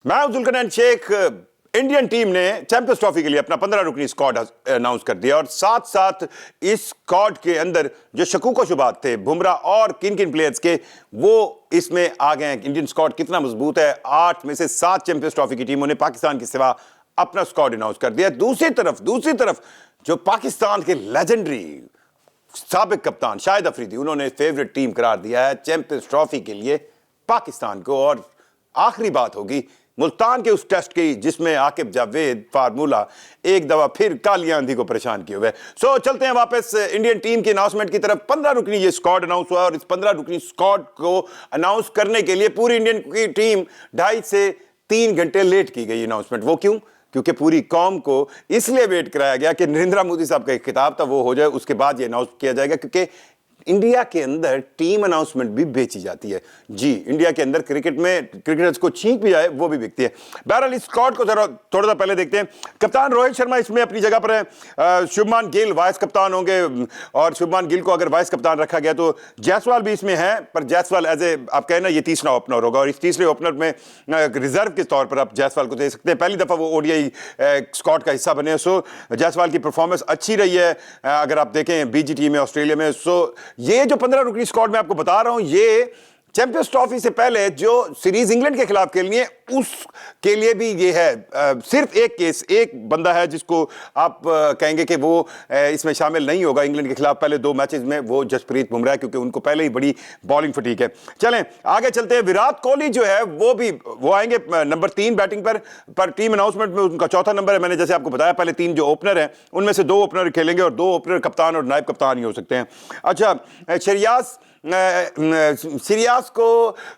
मैं हूं Zulqarnain Sheikh. Indian team ने चैंपियंस ट्रॉफी के लिए अपना 15 रुकनी स्क्वाड अनाउंस कर दिया और साथ साथ इस स्क्वाड के अंदर जो शकूक शुबात थे बुमराह और किन किन प्लेयर्स के, वो इसमें आ गए हैं। इंडियन स्क्वाड कितना मजबूत है। 8 में से 7 चैंपियंस ट्रॉफी की टीमों ने पाकिस्तान के सिवा अपना स्क्वाड अनाउंस कर दिया। दूसरी तरफ जो पाकिस्तान के लेजेंडरी साबिक कप्तान शाहिद अफरीदी, उन्होंने फेवरेट टीम करार दिया है चैंपियंस ट्रॉफी के लिए पाकिस्तान को। और आखिरी बात होगी मुल्तान के उस टेस्ट की जिसमें आकिब जावेद फार्मूला एक दफा फिर काली आंधी को परेशान किए हुए। सो चलते हैं वापस इंडियन टीम की अनाउंसमेंट की तरफ। 15 रुकनी ये स्क्वाड अनाउंस हुआ और इस 15 रुकनी स्क्वाड को अनाउंस करने के लिए पूरी इंडियन की टीम 2.5 से 3 घंटे लेट की गई अनाउंसमेंट। वो क्यों? क्योंकि पूरी कौम को इसलिए वेट कराया गया कि नरेंद्र मोदी साहब का एक खिताब था वो हो जाए, उसके बाद ये अनाउंस किया जाएगा। क्योंकि इंडिया के अंदर टीम अनाउंसमेंट भी बेची जाती है। जी, इंडिया के अंदर क्रिकेट में क्रिकेटर्स को छींक भी जाए वो भी बिकती है। बहरहाल इस स्क्वाड को जरा थोड़ा सा पहले देखते हैं। कप्तान रोहित शर्मा इसमें अपनी जगह पर है। शुभमान गिल वाइस कप्तान होंगे और शुभमान गिल को अगर वाइस कप्तान रखा गया तो जायसवाल भी इसमें है, पर जायसवाल एज ए आप कहें ना ये तीसरा ओपनर होगा और इस तीसरे ओपनर में रिजर्व के तौर पर आप जायसवाल को दे सकते हैं। पहली दफा वो ओडीआई स्क्वाड का हिस्सा बने। सो जायसवाल की परफॉर्मेंस अच्छी रही है अगर आप देखें बीजी टीम में ऑस्ट्रेलिया में। सो ये जो 15 रुकनी स्क्वाड मैं आपको बता रहा हूं, ये चैंपियंस ट्रॉफी से पहले जो सीरीज इंग्लैंड के खिलाफ खेलनी है उसके लिए भी ये है। सिर्फ एक केस, एक बंदा है जिसको आप कहेंगे कि वो इसमें शामिल नहीं होगा इंग्लैंड के खिलाफ पहले 2 मैचेस में, वो जसप्रीत बुमराह, क्योंकि उनको पहले ही बड़ी बॉलिंग फटीक है। चलें आगे चलते हैं। विराट कोहली जो है वो आएंगे नंबर 3 बैटिंग पर टीम अनाउंसमेंट में उनका चौथा नंबर है। मैंने जैसे आपको बताया पहले 3 जो ओपनर हैं उनमें से 2 ओपनर खेलेंगे और 2 ओपनर कप्तान और नायब कप्तान ही हो सकते हैं। अच्छा, सीरियास को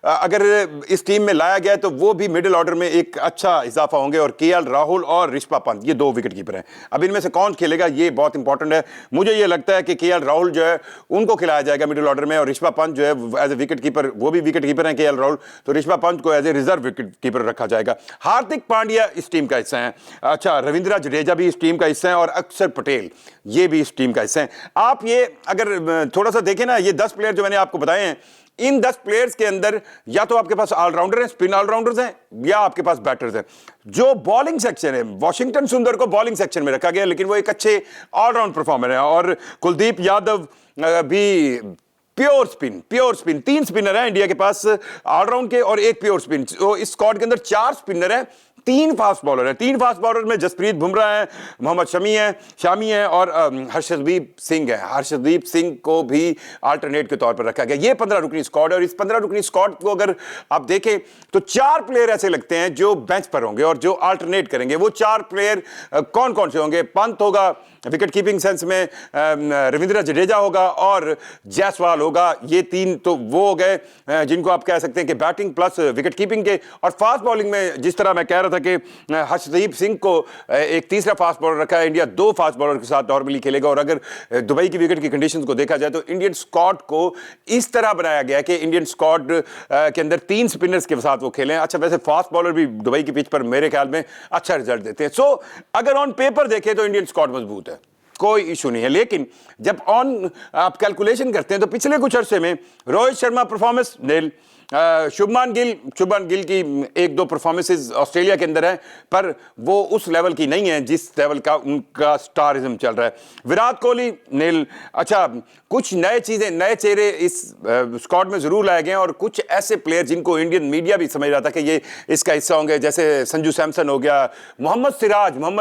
अगर इस टीम में लाया गया तो वो भी मिडिल ऑर्डर में एक अच्छा इजाफा होंगे। और केएल राहुल और ऋषभ पंत ये 2 विकेट कीपर हैं। अब इनमें से कौन खेलेगा ये बहुत इंपॉर्टेंट है। मुझे ये लगता है कि केएल राहुल जो है उनको खिलाया जाएगा मिडिल ऑर्डर में और ऋषभ पंत जो है एज ए विकेट कीपर, वो भी विकेट कीपर हैं केएल राहुल, तो ऋषभ पंत को as a reserve wicket keeper रखा जाएगा। हार्दिक पांड्या इस टीम का हिस्सा है। अच्छा, रविंद्र जडेजा भी इस टीम का हिस्सा है और अक्षर पटेल ये भी इस टीम का हिस्सा है। आप ये अगर थोड़ा सा देखें ना, ये 10 प्लेयर जो मैंने आपको बताए हैं, इन 10 प्लेयर्स के अंदर या तो आपके पास ऑलराउंडर हैं, स्पिन ऑलराउंडर्स हैं, या आपके पास बैटर्स हैं। जो बॉलिंग सेक्शन है, वाशिंगटन सुंदर को बॉलिंग सेक्शन में रखा गया, लेकिन वो एक अच्छे ऑलराउंड परफॉर्मर है। और कुलदीप यादव भी प्योर स्पिन 3 स्पिनर हैं इंडिया के पास ऑलराउंड के और 1 प्योर स्पिन। तो इस स्क्वाड के अंदर 4 स्पिनर हैं, 3 फास्ट बॉलर हैं। 3 फास्ट बॉलर में जसप्रीत बुमराह है, मोहम्मद शामी है और हर्षदीप सिंह है। हर्षदीप सिंह को भी अल्टरनेट के तौर पर रखा गया। ये 15 रुकनी स्क्वाड है और इस 15 रुकनी स्क्वाड को अगर आप देखें तो 4 प्लेयर ऐसे लगते हैं जो बेंच पर होंगे और जो अल्टरनेट करेंगे। वो 4 प्लेयर कौन कौन से होंगे? पंत होगा विकेट कीपिंग सेंस में, रविंद्र जडेजा होगा और जायसवाल होगा। ये 3 तो वो हो गए जिनको आप कह सकते हैं कि बैटिंग प्लस विकेट कीपिंग के। और फास्ट बॉलिंग में जिस तरह मैं कह रहा था कि हर्षदीप सिंह को एक तीसरा फास्ट बॉलर रखा है, इंडिया 2 फास्ट बॉलर के साथ नॉर्मली खेलेगा। और अगर दुबई की विकेट की कंडीशंस को देखा जाए तो इंडियन स्क्वाड को इस तरह बनाया गया कि इंडियन स्क्वाड के अंदर 3 स्पिनर्स के साथ वो खेलें। अच्छा, वैसे फास्ट बॉलर भी दुबई की पिच पर मेरे ख्याल में अच्छा रिजल्ट देते हैं। सो अगर ऑन पेपर देखें तो इंडियन स्क्वाड मजबूत है, कोई इशू नहीं है। लेकिन जब ऑन आप कैलकुलेशन करते हैं तो पिछले कुछ अरसे में रोहित शर्मा परफॉर्मेंस नील, शुभमान गिल की 1-2 परफॉर्मेंसेस ऑस्ट्रेलिया के अंदर है, पर वो उस लेवल की नहीं है जिस लेवल का उनका स्टारिज्म चल रहा है। विराट कोहली नील। अच्छा, कुछ नए चेहरे इस स्क्वाड में जरूर लाए गए हैं और कुछ ऐसे प्लेयर जिनको इंडियन मीडिया भी समझ रहा था कि ये इसका हिस्सा होंगे, जैसे संजू सैमसन हो गया, मोहम्मद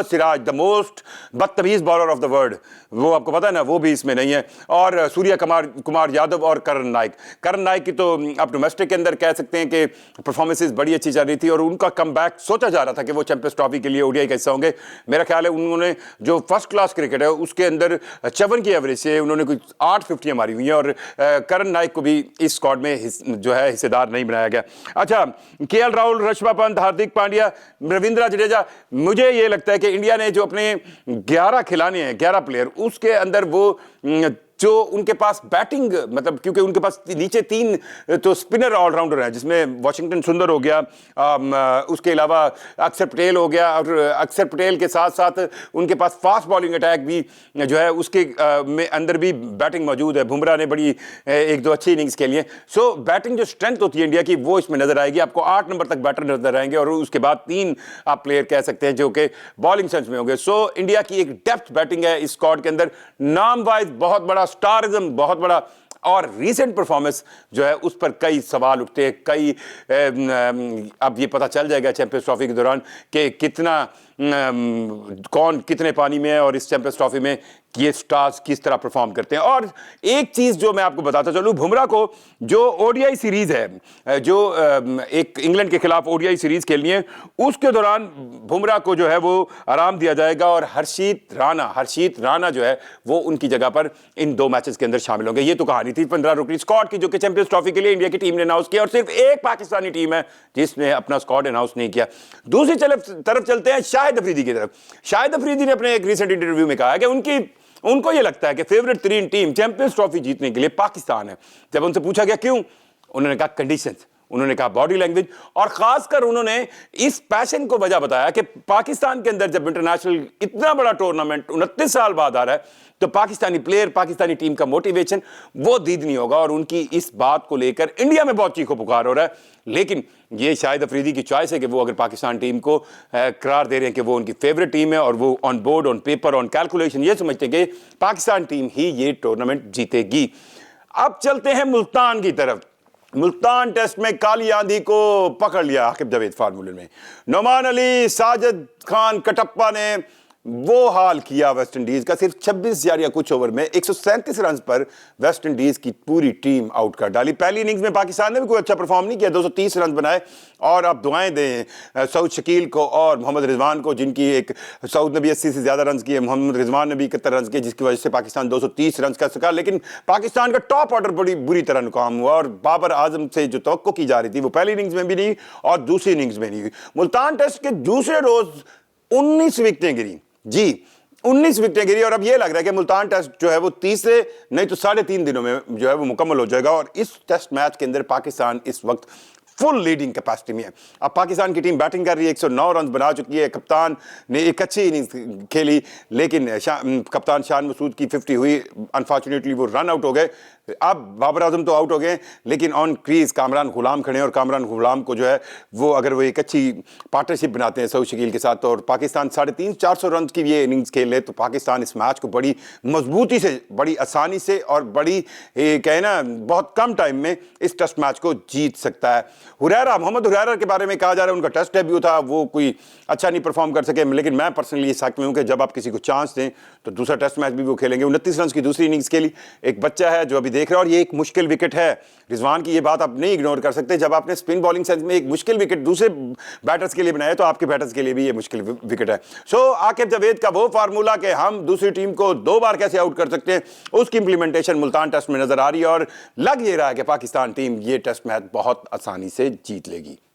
सिराज द मोस्ट बदतमीज बॉलर ऑफ द वर्ल्ड, वो आपको पता है ना, वो भी इसमें नहीं है। और सूर्य कुमार यादव और करण नायक की तो आप डोमेस्टिक के अंदर कह सकते हैं कि परफॉर्मेंसेस बड़ी अच्छी चल रही थी और उनका कमबैक सोचा जा रहा था कि वो चैंपियंस ट्रॉफी के लिए ओडीआई का हिस्सा होंगे। मेरा ख्याल है उन्होंने जो फर्स्ट क्लास क्रिकेट है उसके अंदर 54 की एवरेज से उन्होंने कुछ 8 50 मारी हुई है और करण नायक को भी इस स्क्वाड में जो है हिस्सेदार नहीं बनाया गया। अच्छा, केएल राहुल, ऋषभ पंत, हार्दिक पांड्या, रविंद्र जडेजा। मुझे ये लगता है कि इंडिया ने जो अपने 11 खिलाने हैं, 11 प्लेयर, उसके अंदर वो जो उनके पास बैटिंग, मतलब क्योंकि उनके पास नीचे 3 तो स्पिनर ऑलराउंडर हैं, जिसमें वाशिंगटन सुंदर हो गया, उसके अलावा अक्षर पटेल हो गया, और अक्षर पटेल के साथ साथ उनके पास फास्ट बॉलिंग अटैक भी जो है उसके में अंदर भी बैटिंग मौजूद है। बुमराह ने बड़ी 1-2 अच्छी इनिंग्स खेली हैं। सो बैटिंग जो स्ट्रेंथ होती है इंडिया की वो इसमें नजर आएगी। आपको 8 नंबर तक बैटर नजर आएंगे और उसके बाद 3 आप प्लेयर कह सकते हैं जो कि बॉलिंग सेंस में होंगे। सो इंडिया की एक डेप्थ बैटिंग है इस स्क्वाड के अंदर, नाम वाइज बहुत बड़ा, स्टारिज्म बहुत बड़ा, और रीसेंट परफॉर्मेंस जो है उस पर कई सवाल उठते हैं। कई अब ये पता चल जाएगा चैंपियंस ट्रॉफी के दौरान कि कितना कौन कितने पानी में है और इस चैंपियंस ट्रॉफी में ये स्टार्स किस तरह परफॉर्म करते हैं। और एक चीज जो मैं आपको बताता चलूं, बुमराह को जो ओडीआई सीरीज है, जो एक इंग्लैंड के खिलाफ ओडीआई सीरीज खेलनी है, उसके दौरान बुमराह को जो है वो आराम दिया जाएगा और हर्षित राणा जो है वो उनकी जगह पर इन 2 मैचेस के अंदर शामिल होंगे। ये तो कहानी थी 15 रुकनी स्क्वाड की, जो कि चैंपियंस ट्रॉफी के लिए इंडिया की टीम ने अनाउंस किया, और सिर्फ एक पाकिस्तानी टीम है जिसने अपना स्क्वाड अनाउंस नहीं किया। दूसरी तरफ चलते हैं शाहिद अफरीदी की तरफ। शाहिद अफरीदी ने अपने एक रिसेंट इंटरव्यू में कहा कि उनको यह लगता है कि फेवरेट 3 टीम चैंपियंस ट्रॉफी जीतने के लिए पाकिस्तान है। जब उनसे पूछा गया क्यों, उन्होंने कहा कंडीशंस, उन्होंने कहा बॉडी लैंग्वेज, और खासकर उन्होंने इस पैशन को वजह बताया कि पाकिस्तान के अंदर जब इंटरनेशनल इतना बड़ा टूर्नामेंट 29 साल बाद आ रहा है तो पाकिस्तानी प्लेयर, पाकिस्तानी टीम का मोटिवेशन वो दीद नहीं होगा, और उनकी इस बात को लेकर इंडिया में बहुत चीखो पुकार हो रहा है। लेकिन ये शाहिद अफरीदी की चॉइस है कि वो अगर पाकिस्तान टीम को करार दे रहे हैं कि वो उनकी फेवरेट टीम है, और वो on board, on paper, on calculation ये समझते हैं कि पाकिस्तान टीम ही ये टूर्नामेंट जीतेगी। अब चलते हैं मुल्तान की तरफ। मुल्तान टेस्ट में काली आंधी को पकड़ लिया आकिब जावेद फार्मूले में। नोमान अली, साजिद खान कटप्पा ने वो हाल किया वेस्ट इंडीज का। सिर्फ 26 या कुछ ओवर में 137 रन पर वेस्ट इंडीज की पूरी टीम आउट कर डाली। पहली इनिंग्स में पाकिस्तान ने भी कोई अच्छा परफॉर्म नहीं किया, 230 रन बनाए, और अब दुआएं दें सऊद शकील को और मोहम्मद रिजवान को, जिनकी एक सऊद ने भी 80 से ज्यादा रन किए, मोहम्मद रिजवान ने भी 71 रन किए, जिसकी वजह से पाकिस्तान 230 रन कर सका। लेकिन पाकिस्तान का टॉप ऑर्डर बड़ी बुरी तरह नाकाम हुआ, और बाबर आजम से जो तवक्को की जा रही थी वो पहली इनिंग्स में भी नहीं और दूसरी इनिंग्स में नहीं हुई। मुल्तान टेस्ट के दूसरे रोज 19 विकेटें गिरी, जी 19 विकेटें गिरी, और अब यह लग रहा है कि मुल्तान टेस्ट जो है वो तीसरे नहीं तो 3.5 दिनों में जो है वो मुकम्मल हो जाएगा। और इस टेस्ट मैच के अंदर पाकिस्तान इस वक्त फुल लीडिंग कैपेसिटी में है। अब पाकिस्तान की टीम बैटिंग कर रही है, 109 रन बना चुकी है। कप्तान ने एक अच्छी इनिंग्स खेली, लेकिन कप्तान शान मसूद की 50 हुई, अनफॉर्चुनेटली वो रन आउट हो गए। अब बाबर आजम तो आउट हो गए, लेकिन ऑन क्रीज कामरान गुलाम खड़े हैं, और कामरान गुलाम को जो है वो अगर वो एक अच्छी पार्टनरशिप बनाते हैं सऊद शकील के साथ, तो और पाकिस्तान 350-400 रन की ये इनिंग्स खेल ले, तो पाकिस्तान इस मैच को बड़ी मजबूती से, बड़ी आसानी से और बड़ी कहे ना बहुत कम टाइम में इस टेस्ट मैच को जीत सकता है। मोहम्मद हुरैरा के बारे में कहा जा रहा है उनका टेस्ट डेब्यू था, वो कोई अच्छा नहीं परफॉर्म कर सके, लेकिन मैं पर्सनली इस हक में हूं कि जब आप किसी को चांस दें तो दूसरा टेस्ट मैच भी वो खेलेंगे। 29 रन की दूसरी इनिंग्स खेली, एक बच्चा है जो अभी देख रहा है, और ये एक मुश्किल विकेट है। रिजवान की ये बात आप नहीं इग्नोर कर सकते, जब आपने स्पिन बॉलिंग सेंस में एक मुश्किल विकेट दूसरे बैटर्स के लिए बनाया तो आपके बैटर्स के लिए भी ये मुश्किल विकेट है। सो आकिब जावेद का वो फार्मूला कि हम दूसरी टीम को 2 बार कैसे आउट कर सकते हैं, उसकी इंप्लीमेंटेशन मुल्तान टेस्ट में नजर आ रही है, और लग ये रहा है कि पाकिस्तान टीम ये टेस्ट मैच बहुत आसानी से जीत लेगी।